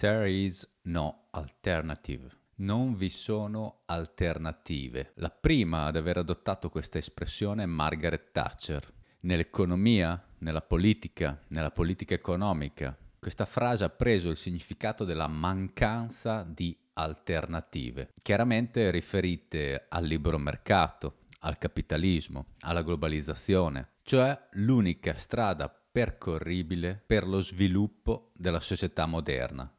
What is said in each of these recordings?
There is no alternative. Non vi sono alternative. La prima ad aver adottato questa espressione è Margaret Thatcher. Nell'economia, nella politica economica, questa frase ha preso il significato della mancanza di alternative, chiaramente riferite al libero mercato, al capitalismo, alla globalizzazione, cioè l'unica strada percorribile per lo sviluppo della società moderna.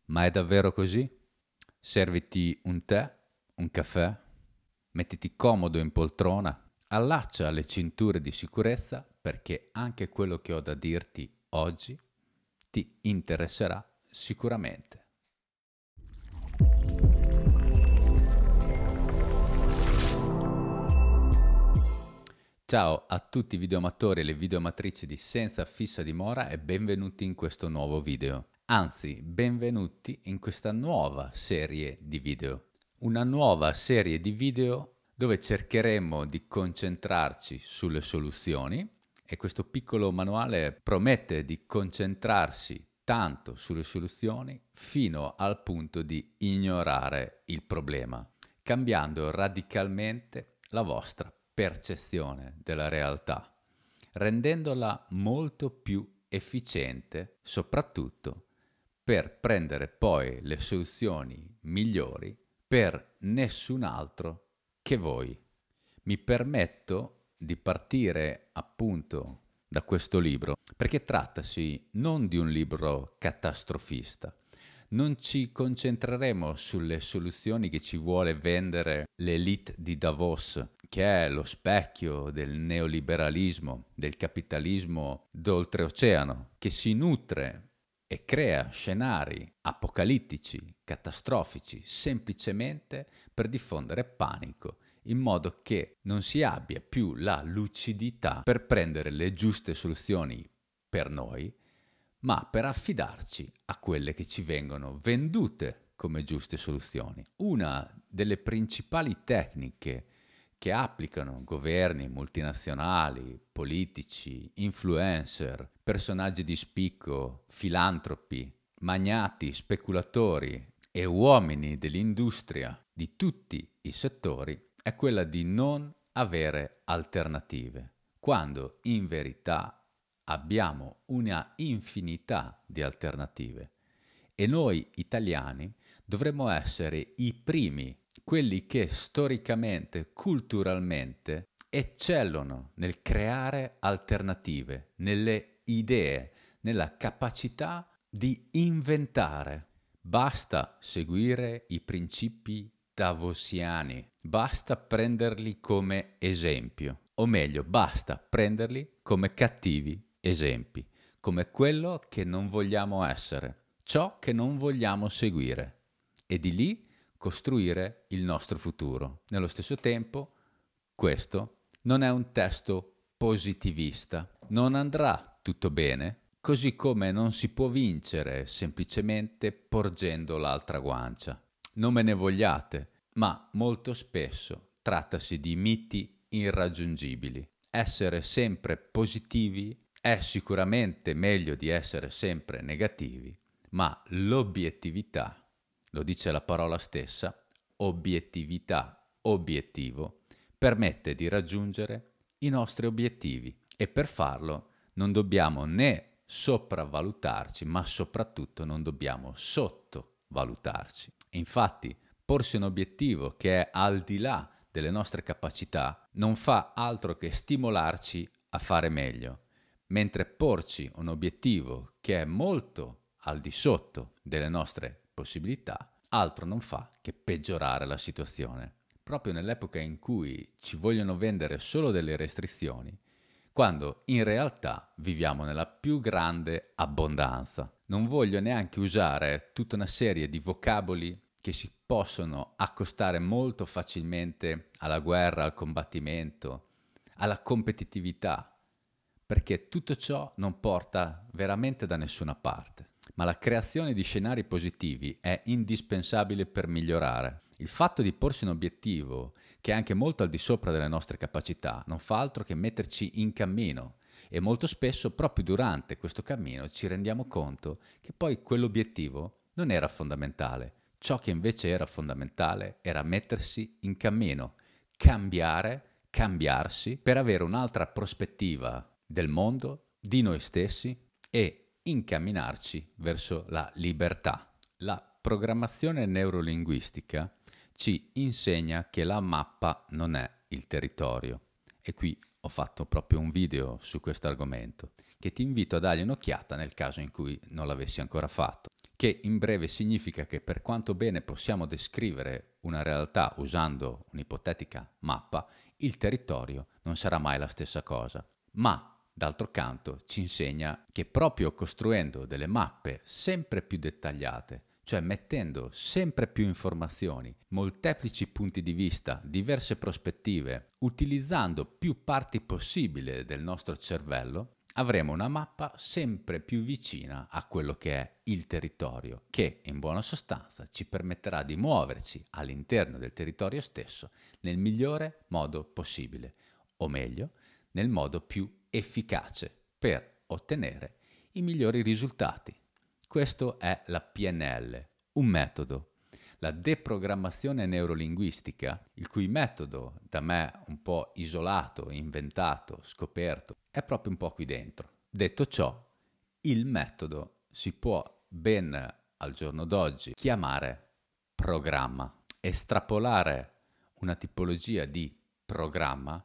Ma è davvero così? Serviti un tè, un caffè, mettiti comodo in poltrona, allaccia le cinture di sicurezza perché anche quello che ho da dirti oggi ti interesserà sicuramente. Ciao a tutti i videoamatori e le videoamatrici di Senza Fissa Dimora e benvenuti in questo nuovo video. Anzi, benvenuti in questa nuova serie di video. Una nuova serie di video dove cercheremo di concentrarci sulle soluzioni e questo piccolo manuale promette di concentrarsi tanto sulle soluzioni fino al punto di ignorare il problema, cambiando radicalmente la vostra percezione della realtà, rendendola molto più efficiente, soprattutto per prendere poi le soluzioni migliori per nessun altro che voi. Mi permetto di partire appunto da questo libro perché trattasi non di un libro catastrofista. Non ci concentreremo sulle soluzioni che ci vuole vendere l'élite di Davos, che è lo specchio del neoliberalismo, del capitalismo d'oltreoceano, che si nutre e crea scenari apocalittici, catastrofici, semplicemente per diffondere panico, in modo che non si abbia più la lucidità per prendere le giuste soluzioni per noi, ma per affidarci a quelle che ci vengono vendute come giuste soluzioni. Una delle principali tecniche che applicano governi, multinazionali, politici, influencer, personaggi di spicco, filantropi, magnati, speculatori e uomini dell'industria di tutti i settori è quella di non avere alternative, quando in verità abbiamo una infinità di alternative e noi italiani dovremmo essere i primi, quelli che storicamente, culturalmente eccellono nel creare alternative, nelle idee, nella capacità di inventare. Basta seguire i principi davosiani, basta prenderli come esempio, o meglio, basta prenderli come cattivi esempi, come quello che non vogliamo essere, ciò che non vogliamo seguire, e di lì costruire il nostro futuro. Nello stesso tempo, questo non è un testo positivista. Non andrà tutto bene, così come non si può vincere semplicemente porgendo l'altra guancia. Non me ne vogliate, ma molto spesso trattasi di miti irraggiungibili. Essere sempre positivi è sicuramente meglio di essere sempre negativi, ma l'obiettività, lo dice la parola stessa, obiettività, obiettivo, permette di raggiungere i nostri obiettivi e per farlo non dobbiamo né sopravvalutarci, ma soprattutto non dobbiamo sottovalutarci. Infatti, porsi un obiettivo che è al di là delle nostre capacità non fa altro che stimolarci a fare meglio, mentre porci un obiettivo che è molto al di sotto delle nostre possibilità, altro non fa che peggiorare la situazione. Proprio nell'epoca in cui ci vogliono vendere solo delle restrizioni, quando in realtà viviamo nella più grande abbondanza. Non voglio neanche usare tutta una serie di vocaboli che si possono accostare molto facilmente alla guerra, al combattimento, alla competitività, perché tutto ciò non porta veramente da nessuna parte. Ma la creazione di scenari positivi è indispensabile per migliorare. Il fatto di porsi un obiettivo che è anche molto al di sopra delle nostre capacità non fa altro che metterci in cammino E molto spesso proprio durante questo cammino ci rendiamo conto che poi quell'obiettivo non era fondamentale. Ciò che invece era fondamentale era mettersi in cammino, cambiare, cambiarsi per avere un'altra prospettiva del mondo, di noi stessi e incamminarci verso la libertà. La programmazione neurolinguistica ci insegna che la mappa non è il territorio. E qui ho fatto proprio un video su questo argomento, che ti invito a dargli un'occhiata nel caso in cui non l'avessi ancora fatto. Che in breve significa che per quanto bene possiamo descrivere una realtà usando un'ipotetica mappa, il territorio non sarà mai la stessa cosa. Ma d'altro canto ci insegna che proprio costruendo delle mappe sempre più dettagliate, cioè mettendo sempre più informazioni, molteplici punti di vista, diverse prospettive, utilizzando più parti possibile del nostro cervello, avremo una mappa sempre più vicina a quello che è il territorio, che in buona sostanza ci permetterà di muoverci all'interno del territorio stesso nel migliore modo possibile, o meglio, nel modo più efficace per ottenere i migliori risultati. Questo è la PNL, un metodo. La deprogrammazione neurolinguistica, il cui metodo da me un po' isolato, inventato, scoperto, è proprio un po' qui dentro. Detto ciò, il metodo si può ben al giorno d'oggi chiamare programma. Estrapolare una tipologia di programma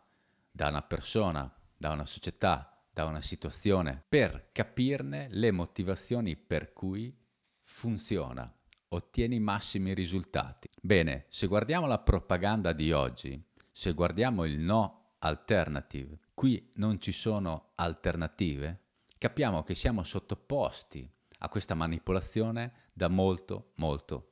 da una persona, da una società, da una situazione, per capirne le motivazioni per cui funziona, ottieni i massimi risultati. Bene, se guardiamo la propaganda di oggi, se guardiamo il no alternative, qui non ci sono alternative, capiamo che siamo sottoposti a questa manipolazione da molto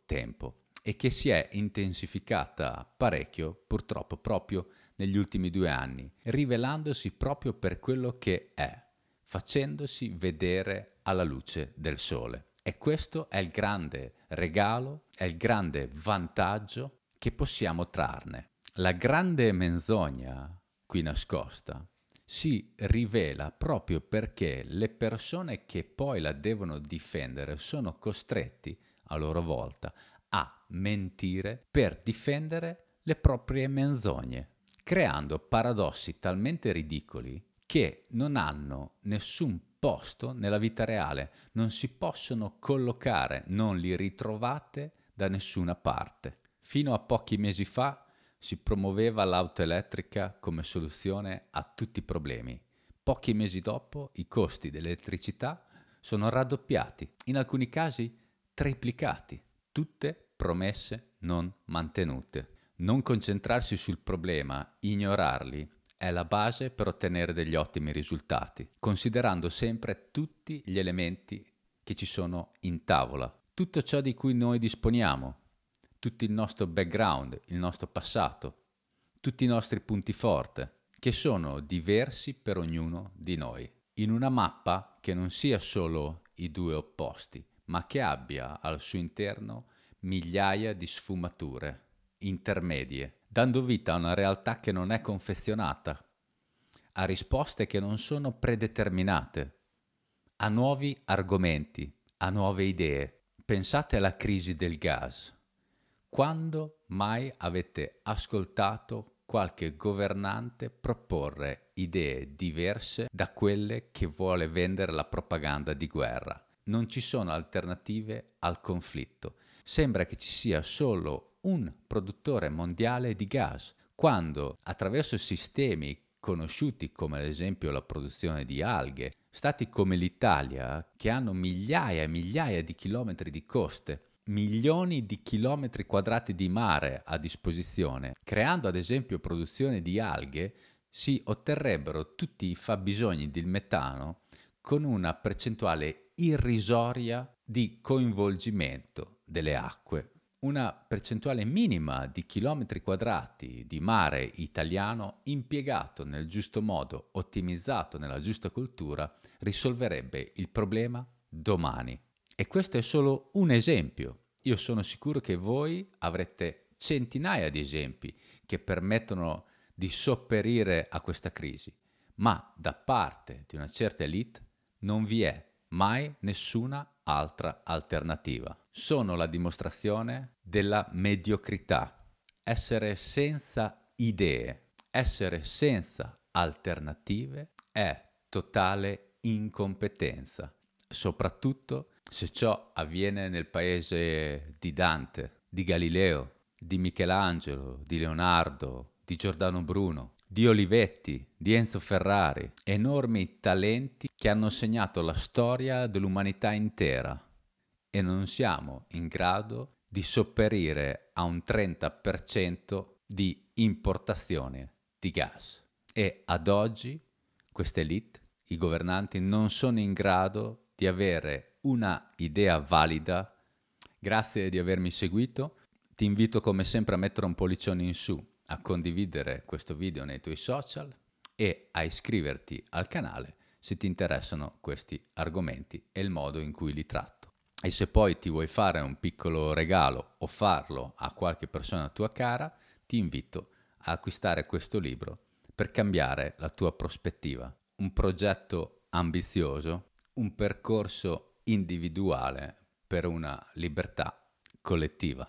tempo e che si è intensificata parecchio, purtroppo proprio negli ultimi 2 anni, rivelandosi proprio per quello che è, facendosi vedere alla luce del sole. E questo è il grande regalo, è il grande vantaggio che possiamo trarne. La grande menzogna qui nascosta si rivela proprio perché le persone che poi la devono difendere sono costretti a loro volta a mentire per difendere le proprie menzogne, creando paradossi talmente ridicoli che non hanno nessun posto nella vita reale, non si possono collocare, non li ritrovate da nessuna parte. Fino a pochi mesi fa si promuoveva l'auto elettrica come soluzione a tutti i problemi. Pochi mesi dopo i costi dell'elettricità sono raddoppiati, in alcuni casi triplicati, tutte promesse non mantenute. Non concentrarsi sul problema, ignorarli, è la base per ottenere degli ottimi risultati, considerando sempre tutti gli elementi che ci sono in tavola, tutto ciò di cui noi disponiamo, tutto il nostro background, il nostro passato, tutti i nostri punti forte, che sono diversi per ognuno di noi, in una mappa che non sia solo i 2 opposti, ma che abbia al suo interno migliaia di sfumature intermedie, dando vita a una realtà che non è confezionata, a risposte che non sono predeterminate, a nuovi argomenti, a nuove idee. Pensate alla crisi del gas. Quando mai avete ascoltato qualche governante proporre idee diverse da quelle che vuole vendere la propaganda di guerra? Non ci sono alternative al conflitto. Sembra che ci sia solo un produttore mondiale di gas, quando attraverso sistemi conosciuti come ad esempio la produzione di alghe, stati come l'Italia, che hanno migliaia e migliaia di chilometri di coste, milioni di chilometri quadrati di mare a disposizione, creando ad esempio produzione di alghe, si otterrebbero tutti i fabbisogni del metano con una percentuale irrisoria di coinvolgimento delle acque. Una percentuale minima di chilometri quadrati di mare italiano impiegato nel giusto modo, ottimizzato nella giusta cultura, risolverebbe il problema domani. E questo è solo un esempio. Io sono sicuro che voi avrete centinaia di esempi che permettono di sopperire a questa crisi. ma da parte di una certa elite non vi è mai nessuna altra alternativa. Sono la dimostrazione della mediocrità. Essere senza idee, essere senza alternative è totale incompetenza, soprattutto se ciò avviene nel paese di Dante, di Galileo, di Michelangelo, di Leonardo, di Giordano Bruno, di Olivetti, di Enzo Ferrari, enormi talenti che hanno segnato la storia dell'umanità intera, e non siamo in grado di sopperire a un 30% di importazione di gas. E ad oggi queste elite, i governanti, non sono in grado di avere una idea valida. Grazie di avermi seguito. Ti invito come sempre a mettere un pollicione in su, a condividere questo video nei tuoi social e a iscriverti al canale se ti interessano questi argomenti e il modo in cui li tratto. E se poi ti vuoi fare un piccolo regalo o farlo a qualche persona tua cara, ti invito a acquistare questo libro per cambiare la tua prospettiva. Un progetto ambizioso, un percorso individuale per una libertà collettiva.